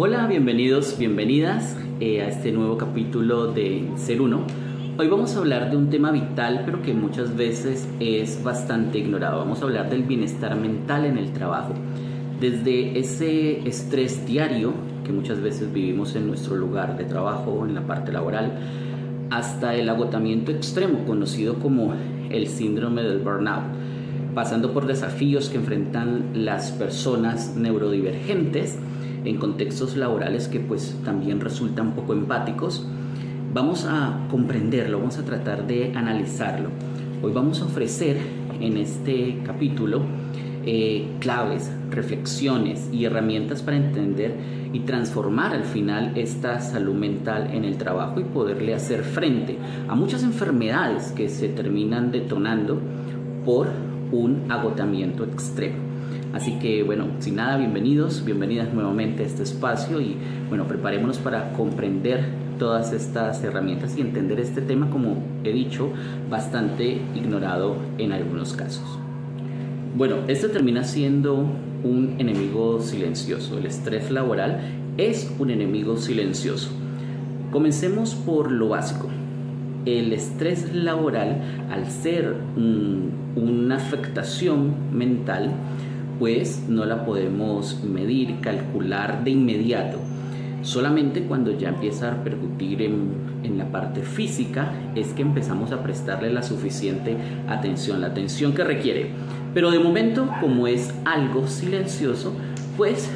Hola, bienvenidos, bienvenidas a este nuevo capítulo de Ser Uno. Hoy vamos a hablar de un tema vital, pero que muchas veces es bastante ignorado. Vamos a hablar del bienestar mental en el trabajo. Desde ese estrés diario que muchas veces vivimos en nuestro lugar de trabajo, en la parte laboral, hasta el agotamiento extremo, conocido como el síndrome del burnout, pasando por desafíos que enfrentan las personas neurodivergentes en contextos laborales que pues también resultan poco empáticos. Vamos a comprenderlo, vamos a tratar de analizarlo. Hoy vamos a ofrecer en este capítulo claves, reflexiones y herramientas para entender y transformar al final esta salud mental en el trabajo y poderle hacer frente a muchas enfermedades que se terminan detonando por un agotamiento extremo. Así que bueno, sin nada, bienvenidos, bienvenidas nuevamente a este espacio y bueno, preparémonos para comprender todas estas herramientas y entender este tema, como he dicho, bastante ignorado en algunos casos. Bueno, este termina siendo un enemigo silencioso. El estrés laboral es un enemigo silencioso. Comencemos por lo básico. El estrés laboral, al ser una afectación mental, pues no la podemos medir, calcular de inmediato. Solamente cuando ya empieza a repercutir en la parte física es que empezamos a prestarle la suficiente atención, la atención que requiere. Pero de momento, como es algo silencioso, pues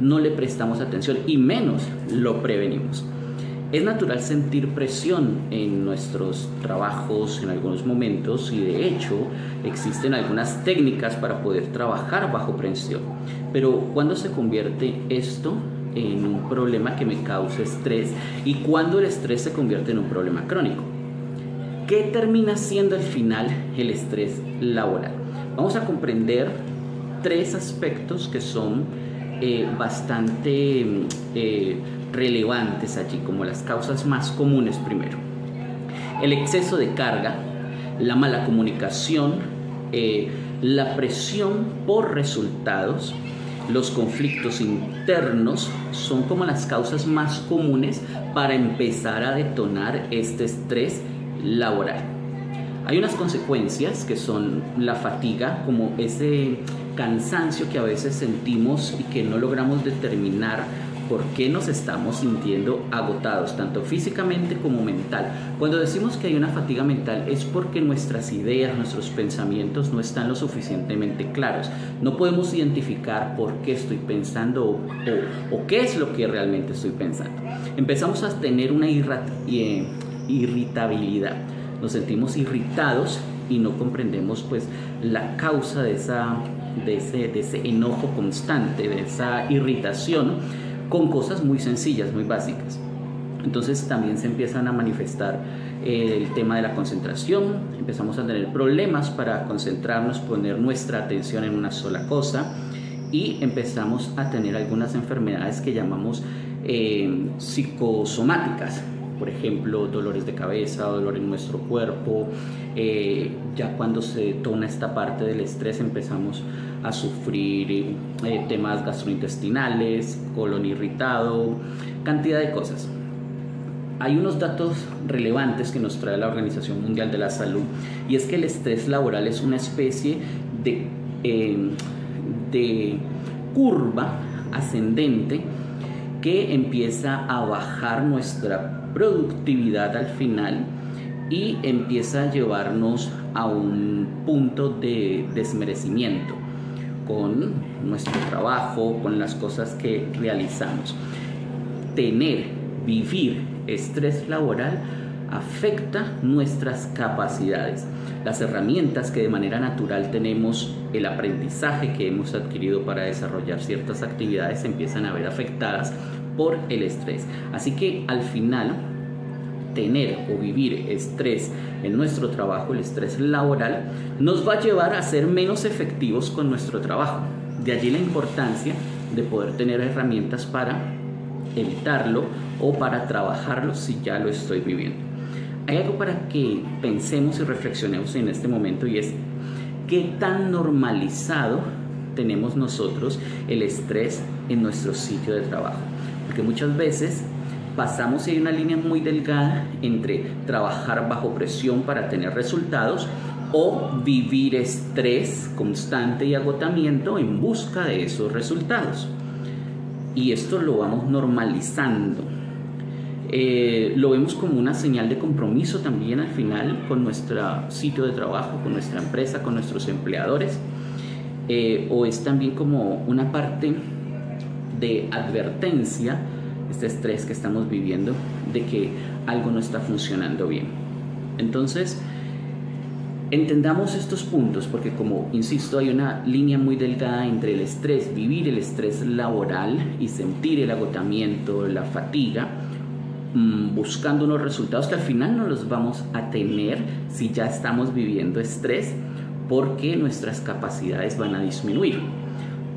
no le prestamos atención y menos lo prevenimos. Es natural sentir presión en nuestros trabajos en algunos momentos y de hecho existen algunas técnicas para poder trabajar bajo presión. Pero ¿cuándo se convierte esto en un problema que me causa estrés y cuándo el estrés se convierte en un problema crónico? ¿Qué termina siendo al final el estrés laboral? Vamos a comprender tres aspectos que son bastante relevantes allí, como las causas más comunes primero. El exceso de carga, la mala comunicación, la presión por resultados, los conflictos internos son como las causas más comunes para empezar a detonar este estrés laboral. Hay unas consecuencias que son la fatiga, como ese cansancio que a veces sentimos y que no logramos determinar por qué nos estamos sintiendo agotados, tanto físicamente como mental. Cuando decimos que hay una fatiga mental es porque nuestras ideas, nuestros pensamientos no están lo suficientemente claros. No podemos identificar por qué estoy pensando o qué es lo que realmente estoy pensando. Empezamos a tener una irritabilidad. Nos sentimos irritados y no comprendemos pues la causa de ese enojo constante, de esa irritación, con cosas muy sencillas, muy básicas. Entonces también se empiezan a manifestar el tema de la concentración. Empezamos a tener problemas para concentrarnos, poner nuestra atención en una sola cosa y empezamos a tener algunas enfermedades que llamamos psicosomáticas. Por ejemplo, dolores de cabeza, dolor en nuestro cuerpo. Ya cuando se detona esta parte del estrés empezamos a sufrir temas gastrointestinales, colon irritado, cantidad de cosas. Hay unos datos relevantes que nos trae la Organización Mundial de la Salud y es que el estrés laboral es una especie de curva ascendente que empieza a bajar nuestra productividad al final y empieza a llevarnos a un punto de desmerecimiento con nuestro trabajo, con las cosas que realizamos. Vivir estrés laboral afecta nuestras capacidades, las herramientas que de manera natural tenemos, el aprendizaje que hemos adquirido para desarrollar ciertas actividades empiezan a ver afectadas por el estrés. Así que al final, tener o vivir estrés en nuestro trabajo, el estrés laboral, nos va a llevar a ser menos efectivos con nuestro trabajo. De allí la importancia de poder tener herramientas para evitarlo o para trabajarlo si ya lo estoy viviendo. Hay algo para que pensemos y reflexionemos en este momento y es qué tan normalizado tenemos nosotros el estrés en nuestro sitio de trabajo. Porque muchas veces pasamos y hay una línea muy delgada entre trabajar bajo presión para tener resultados o vivir estrés constante y agotamiento en busca de esos resultados. Y esto lo vamos normalizando. Lo vemos como una señal de compromiso también al final con nuestro sitio de trabajo, con nuestra empresa, con nuestros empleadores. O es también como una parte de advertencia, este estrés que estamos viviendo, de que algo no está funcionando bien. Entonces, entendamos estos puntos, porque como insisto, hay una línea muy delgada entre el estrés, vivir el estrés laboral y sentir el agotamiento, la fatiga, buscando unos resultados que al final no los vamos a tener si ya estamos viviendo estrés, porque nuestras capacidades van a disminuir.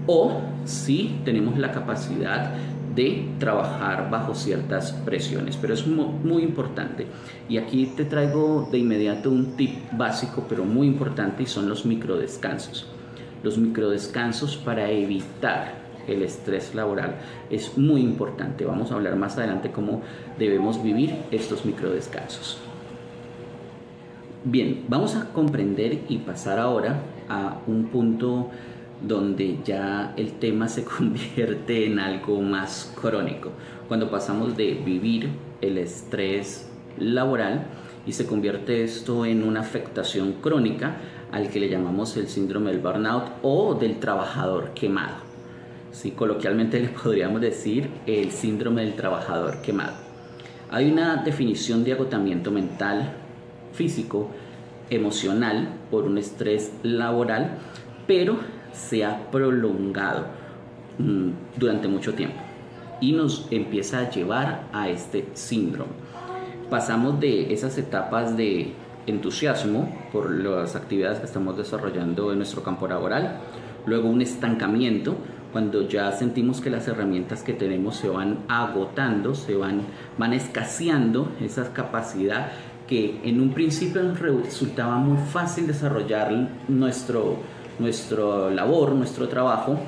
O si tenemos la capacidad de trabajar bajo ciertas presiones, pero es muy importante. Y aquí te traigo de inmediato un tip básico, pero muy importante, y son los microdescansos. Los microdescansos para evitar el estrés laboral es muy importante. Vamos a hablar más adelante cómo debemos vivir estos microdescansos. Bien, vamos a comprender y pasar ahora a un punto donde ya el tema se convierte en algo más crónico, cuando pasamos de vivir el estrés laboral y se convierte esto en una afectación crónica al que le llamamos el síndrome del burnout o del trabajador quemado. Sí, coloquialmente le podríamos decir el síndrome del trabajador quemado. Hay una definición de agotamiento mental, físico, emocional por un estrés laboral, pero se ha prolongado durante mucho tiempo y nos empieza a llevar a este síndrome. Pasamos de esas etapas de entusiasmo por las actividades que estamos desarrollando en nuestro campo laboral, luego un estancamiento cuando ya sentimos que las herramientas que tenemos se van agotando, van escaseando esa capacidad que en un principio nos resultaba muy fácil desarrollar nuestro labor, nuestro trabajo,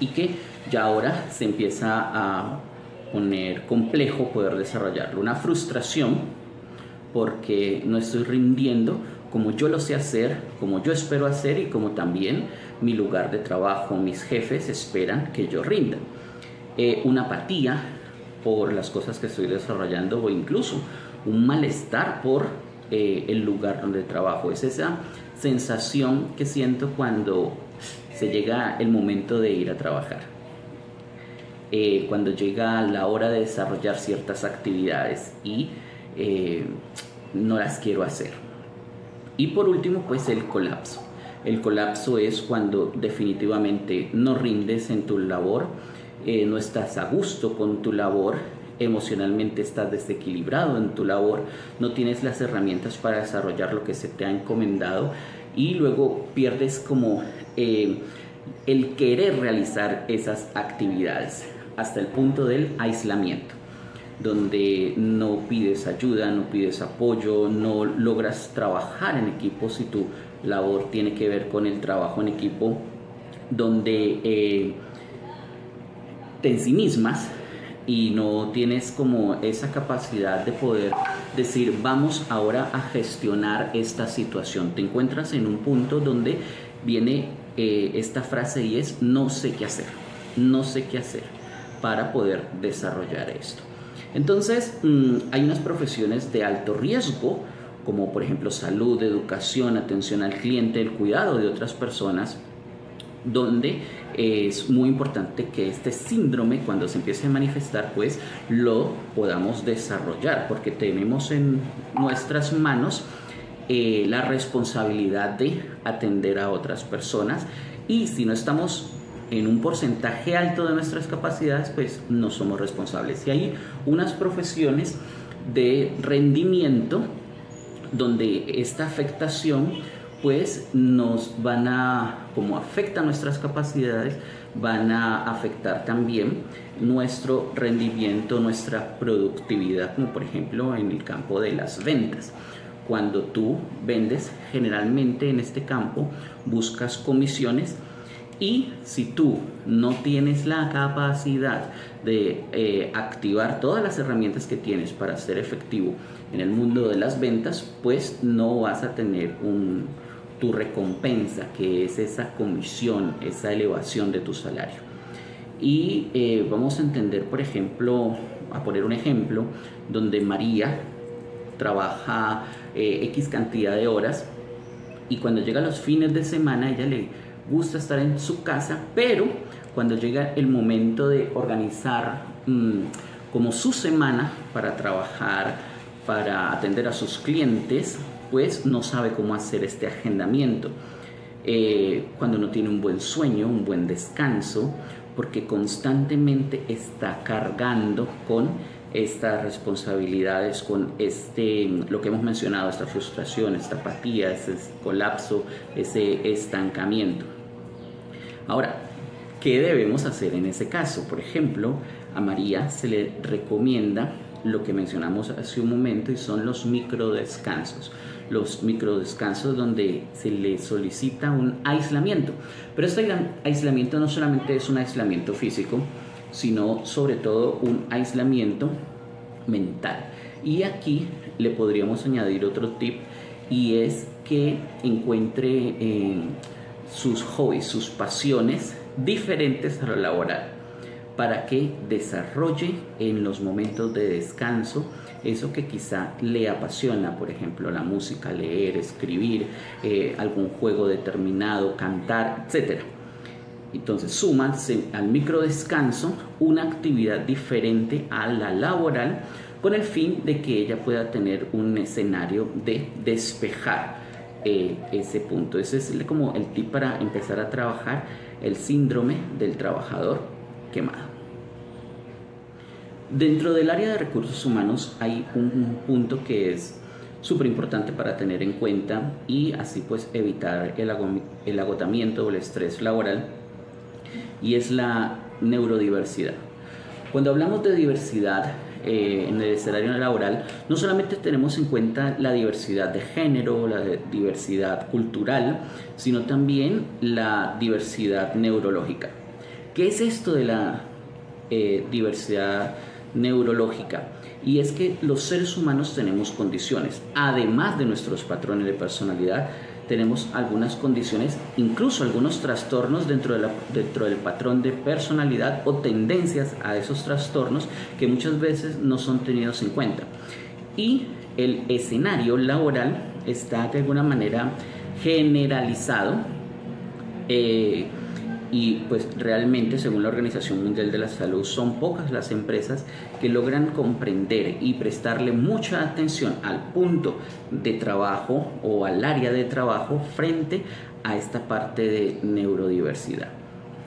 y que ya ahora se empieza a poner complejo poder desarrollarlo. Una frustración porque no estoy rindiendo como yo lo sé hacer, como yo espero hacer y como también mi lugar de trabajo, mis jefes esperan que yo rinda. Una apatía por las cosas que estoy desarrollando o incluso un malestar por el lugar donde trabajo. Es esa sensación que siento cuando se llega el momento de ir a trabajar, cuando llega la hora de desarrollar ciertas actividades y no las quiero hacer. Y por último, pues el colapso. El colapso es cuando definitivamente no rindes en tu labor, no estás a gusto con tu labor, emocionalmente estás desequilibrado en tu labor, no tienes las herramientas para desarrollar lo que se te ha encomendado y luego pierdes como el querer realizar esas actividades hasta el punto del aislamiento, donde no pides ayuda, no pides apoyo, no logras trabajar en equipo si tu labor tiene que ver con el trabajo en equipo, donde te ensimismas y no tienes como esa capacidad de poder decir vamos ahora a gestionar esta situación. Te encuentras en un punto donde viene esta frase y es no sé qué hacer para poder desarrollar esto. Entonces hay unas profesiones de alto riesgo como por ejemplo salud, educación, atención al cliente, el cuidado de otras personas, donde es muy importante que este síndrome cuando se empiece a manifestar pues lo podamos desarrollar, porque tenemos en nuestras manos la responsabilidad de atender a otras personas y si no estamos en un porcentaje alto de nuestras capacidades pues no somos responsables. Y hay unas profesiones de rendimiento donde esta afectación pues nos van a, como afecta nuestras capacidades, van a afectar también nuestro rendimiento, nuestra productividad, como por ejemplo en el campo de las ventas. Cuando tú vendes, generalmente en este campo buscas comisiones Y si tú no tienes la capacidad de activar todas las herramientas que tienes para ser efectivo en el mundo de las ventas, pues no vas a tener tu recompensa, que es esa comisión, esa elevación de tu salario. Y vamos a entender, por ejemplo, a poner un ejemplo, donde María trabaja X cantidad de horas y cuando llega los fines de semana ella le gusta estar en su casa, pero cuando llega el momento de organizar como su semana para trabajar, para atender a sus clientes, pues no sabe cómo hacer este agendamiento. Cuando no tiene un buen sueño, un buen descanso, porque constantemente está cargando con estas responsabilidades, con lo que hemos mencionado, esta frustración, esta apatía, ese colapso, ese estancamiento. Ahora, ¿qué debemos hacer en ese caso? Por ejemplo, a María se le recomienda lo que mencionamos hace un momento y son los microdescansos. Los microdescansos donde se le solicita un aislamiento. Pero este aislamiento no solamente es un aislamiento físico, sino sobre todo un aislamiento mental. Y aquí le podríamos añadir otro tip, y es que encuentre sus hobbies, sus pasiones diferentes a lo laboral, para que desarrolle en los momentos de descanso eso que quizá le apasiona, por ejemplo la música, leer, escribir, algún juego determinado, cantar, etc. Entonces súmase al microdescanso una actividad diferente a la laboral, con el fin de que ella pueda tener un escenario de despejar ese punto. Ese es como el tip para empezar a trabajar el síndrome del trabajador quemado. Dentro del área de recursos humanos hay un punto que es súper importante para tener en cuenta y así pues evitar el agotamiento o el estrés laboral, y es la neurodiversidad. Cuando hablamos de diversidad en el escenario laboral, no solamente tenemos en cuenta la diversidad de género, la diversidad cultural, sino también la diversidad neurológica. ¿Qué es esto de la diversidad neurológica? Y es que los seres humanos tenemos condiciones, además de nuestros patrones de personalidad, tenemos algunas condiciones, incluso algunos trastornos dentro del patrón de personalidad o tendencias a esos trastornos que muchas veces no son tenidos en cuenta. Y el escenario laboral está de alguna manera generalizado y pues realmente, según la Organización Mundial de la Salud, son pocas las empresas que logran comprender y prestarle mucha atención al punto de trabajo o al área de trabajo frente a esta parte de neurodiversidad.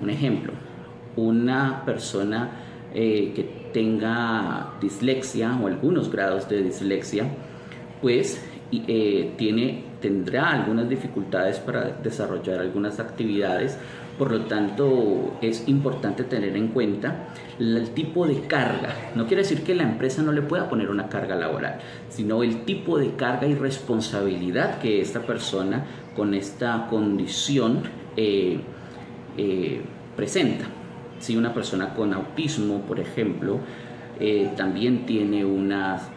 Un ejemplo, una persona que tenga dislexia o algunos grados de dislexia, pues tendrá algunas dificultades para desarrollar algunas actividades. Por lo tanto, es importante tener en cuenta el tipo de carga. No quiere decir que la empresa no le pueda poner una carga laboral, sino el tipo de carga y responsabilidad que esta persona con esta condición presenta. Si una persona con autismo, por ejemplo, también tiene unas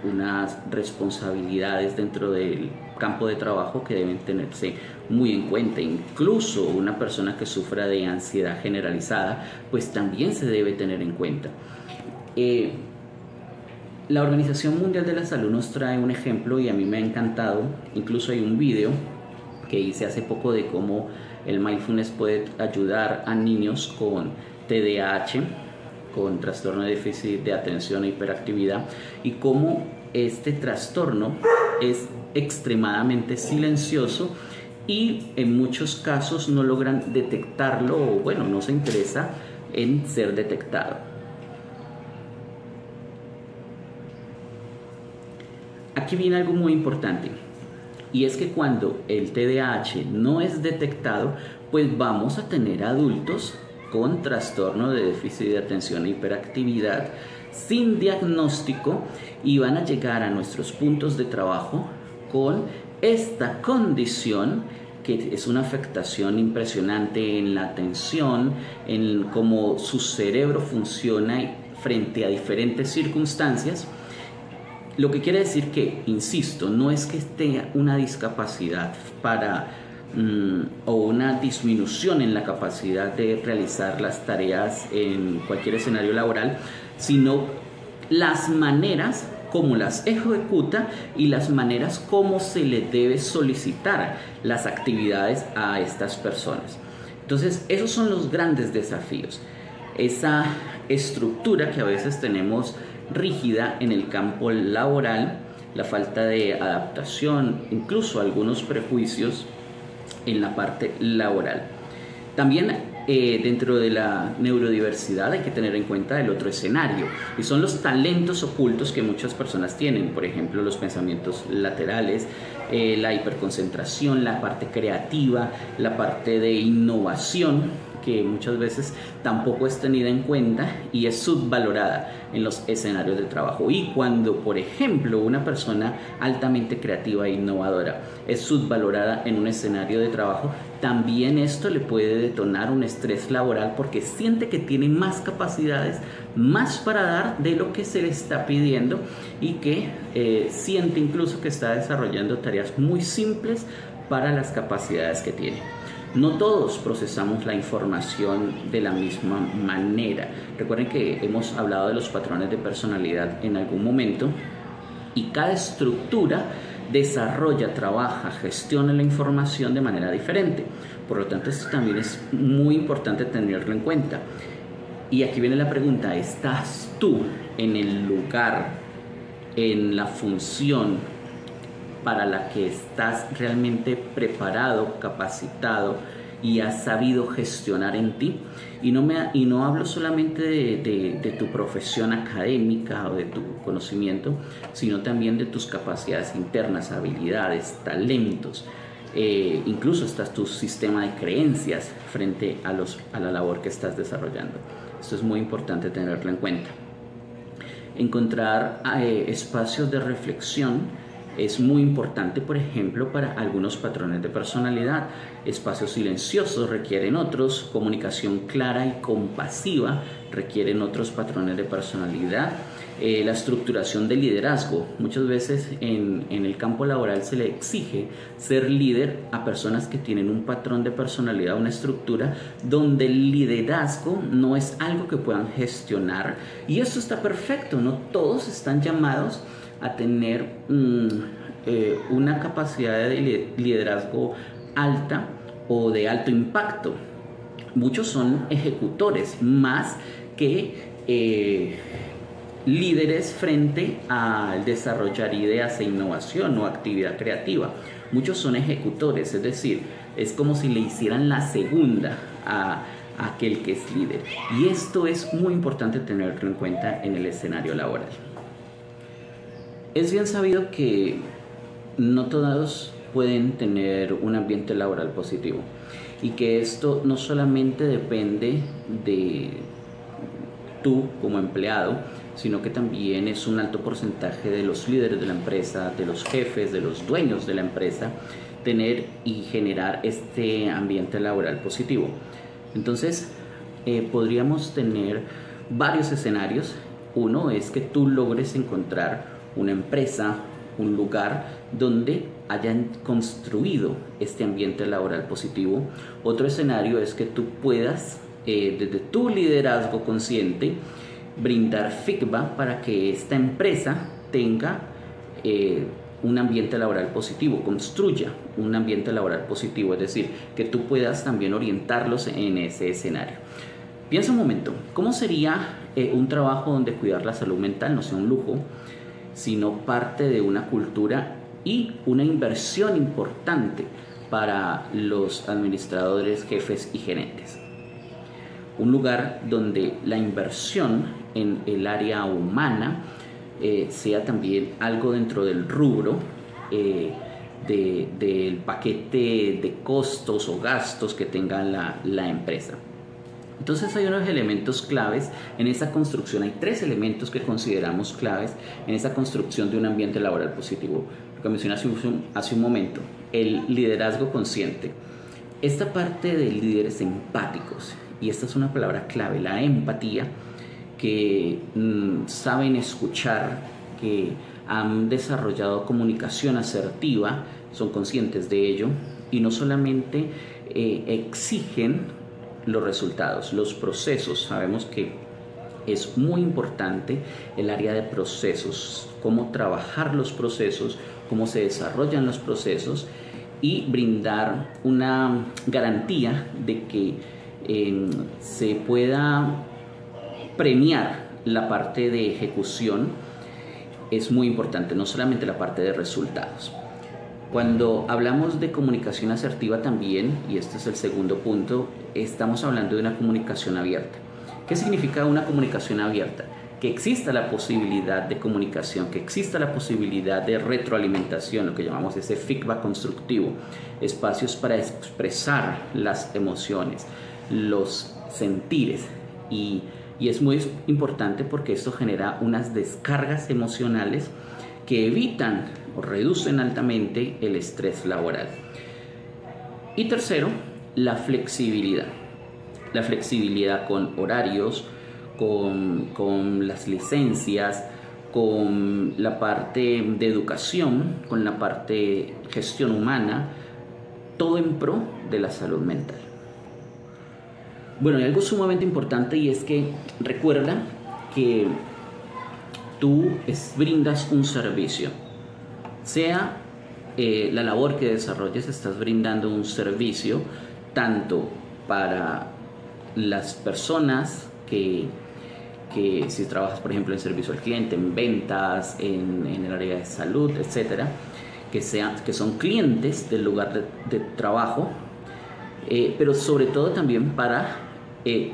responsabilidades dentro del campo de trabajo que deben tenerse muy en cuenta. Incluso una persona que sufra de ansiedad generalizada, pues también se debe tener en cuenta. La Organización Mundial de la Salud nos trae un ejemplo y a mí me ha encantado. Incluso hay un video que hice hace poco de cómo el mindfulness puede ayudar a niños con TDAH, con trastorno de déficit de atención e hiperactividad, y cómo este trastorno es extremadamente silencioso y en muchos casos no logran detectarlo, o bueno, no se interesa en ser detectado. Aquí viene algo muy importante, y es que cuando el TDAH no es detectado, pues vamos a tener adultos con trastorno de déficit de atención e hiperactividad sin diagnóstico, y van a llegar a nuestros puntos de trabajo con esta condición que es una afectación impresionante en la atención, en cómo su cerebro funciona frente a diferentes circunstancias. Lo que quiere decir que, insisto, no es que esté una discapacidad o una disminución en la capacidad de realizar las tareas en cualquier escenario laboral, sino las maneras como las ejecuta y las maneras como se le debe solicitar las actividades a estas personas. Entonces, esos son los grandes desafíos. Esa estructura que a veces tenemos rígida en el campo laboral, la falta de adaptación, incluso algunos prejuicios en la parte laboral. También dentro de la neurodiversidad hay que tener en cuenta el otro escenario, y son los talentos ocultos que muchas personas tienen. Por ejemplo, los pensamientos laterales, la hiperconcentración, la parte creativa, la parte de innovación, que muchas veces tampoco es tenida en cuenta y es subvalorada en los escenarios de trabajo. Y cuando, por ejemplo, una persona altamente creativa e innovadora es subvalorada en un escenario de trabajo, también esto le puede detonar un estrés laboral, porque siente que tiene más capacidades, más para dar de lo que se le está pidiendo, y que siente incluso que está desarrollando tareas muy simples para las capacidades que tiene. No todos procesamos la información de la misma manera. Recuerden que hemos hablado de los patrones de personalidad en algún momento, y cada estructura desarrolla, trabaja, gestiona la información de manera diferente. Por lo tanto, esto también es muy importante tenerlo en cuenta. Y aquí viene la pregunta: ¿estás tú en el lugar, en la función para la que estás realmente preparado, capacitado y has sabido gestionar en ti? Y no hablo solamente de tu profesión académica o de tu conocimiento, sino también de tus capacidades internas, habilidades, talentos, incluso está tu sistema de creencias frente a la labor que estás desarrollando. Esto es muy importante tenerlo en cuenta. Encontrar espacios de reflexión es muy importante, por ejemplo, para algunos patrones de personalidad. Espacios silenciosos requieren otros, comunicación clara y compasiva requieren otros patrones de personalidad. La estructuración del liderazgo. Muchas veces en el campo laboral se le exige ser líder a personas que tienen un patrón de personalidad, una estructura donde el liderazgo no es algo que puedan gestionar. Y eso está perfecto, no todos están llamados a tener una capacidad de liderazgo alta o de alto impacto. Muchos son ejecutores más que líderes frente al desarrollar ideas e innovación o actividad creativa. Muchos son ejecutores, es decir, es como si le hicieran la segunda a aquel que es líder. Y esto es muy importante tenerlo en cuenta en el escenario laboral. Es bien sabido que no todos pueden tener un ambiente laboral positivo, y que esto no solamente depende de tú como empleado, sino que también es un alto porcentaje de los líderes de la empresa, de los jefes, de los dueños de la empresa, tener y generar este ambiente laboral positivo. Entonces, podríamos tener varios escenarios. Uno es que tú logres encontrar una empresa, un lugar donde hayan construido este ambiente laboral positivo. Otro escenario es que tú puedas, desde tu liderazgo consciente, brindar feedback para que esta empresa tenga un ambiente laboral positivo, construya un ambiente laboral positivo, es decir, que tú puedas también orientarlos en ese escenario. Piensa un momento, ¿cómo sería un trabajo donde cuidar la salud mental no sea un lujo, sino parte de una cultura y una inversión importante para los administradores, jefes y gerentes? Un lugar donde la inversión en el área humana sea también algo dentro del rubro del paquete de costos o gastos que tenga la empresa. Entonces hay unos elementos claves en esa construcción. Hay 3 elementos que consideramos claves en esa construcción de un ambiente laboral positivo. Lo que mencioné hace un momento: el liderazgo consciente. Esta parte de líderes empáticos, y esta es una palabra clave, la empatía, que saben escuchar, que han desarrollado comunicación asertiva, son conscientes de ello y no solamente exigen los resultados, los procesos. Sabemos que es muy importante el área de procesos, cómo trabajar los procesos, cómo se desarrollan los procesos y brindar una garantía de que se pueda premiar la parte de ejecución. Es muy importante, no solamente la parte de resultados. Cuando hablamos de comunicación asertiva también, y este es el segundo punto, estamos hablando de una comunicación abierta. ¿Qué significa una comunicación abierta? Que exista la posibilidad de comunicación, que exista la posibilidad de retroalimentación, lo que llamamos ese feedback constructivo, espacios para expresar las emociones, los sentires, y es muy importante porque esto genera unas descargas emocionales que evitan o reducen altamente el estrés laboral. Y tercero, la flexibilidad. La flexibilidad con horarios, con las licencias, con la parte de educación, con la parte de gestión humana, todo en pro de la salud mental. Bueno, y algo sumamente importante, y es que recuerda que tú brindas un servicio, sea la labor que desarrolles, estás brindando un servicio tanto para las personas que si trabajas, por ejemplo, en servicio al cliente, en ventas, en el área de salud, etcétera, que son clientes del lugar de trabajo, pero sobre todo también para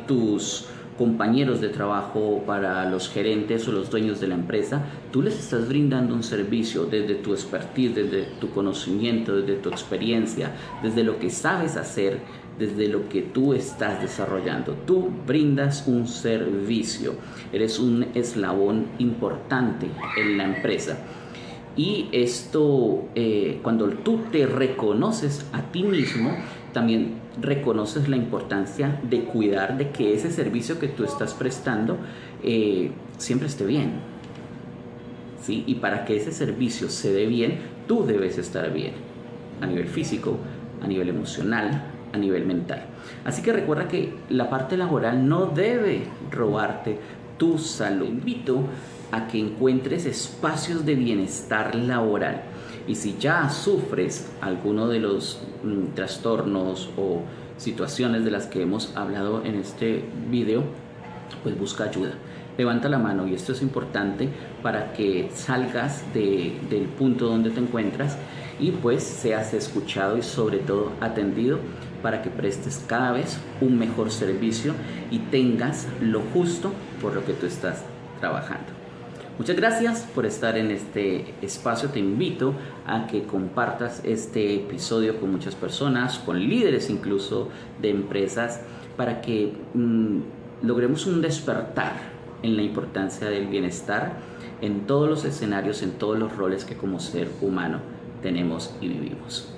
tus compañeros de trabajo, para los gerentes o los dueños de la empresa. Tú les estás brindando un servicio desde tu expertise, desde tu conocimiento, desde tu experiencia, desde lo que sabes hacer, desde lo que tú estás desarrollando. Tú brindas un servicio, eres un eslabón importante en la empresa. Y esto, cuando tú te reconoces a ti mismo, también reconoces la importancia de cuidar de que ese servicio que tú estás prestando siempre esté bien, ¿sí? Y para que ese servicio se dé bien, tú debes estar bien, a nivel físico, a nivel emocional, a nivel mental. Así que recuerda que la parte laboral no debe robarte tu salud. Invito a que encuentres espacios de bienestar laboral. Y si ya sufres alguno de los trastornos o situaciones de las que hemos hablado en este video, pues busca ayuda. Levanta la mano, y esto es importante para que salgas del punto donde te encuentras y pues seas escuchado y sobre todo atendido, para que prestes cada vez un mejor servicio y tengas lo justo por lo que tú estás trabajando. Muchas gracias por estar en este espacio. Te invito a que compartas este episodio con muchas personas, con líderes incluso de empresas, para que logremos un despertar en la importancia del bienestar en todos los escenarios, en todos los roles que como ser humano tenemos y vivimos.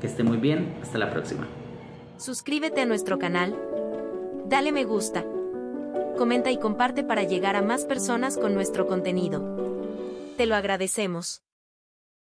Que esté muy bien. Hasta la próxima. Suscríbete a nuestro canal, dale me gusta, comenta y comparte para llegar a más personas con nuestro contenido. Te lo agradecemos.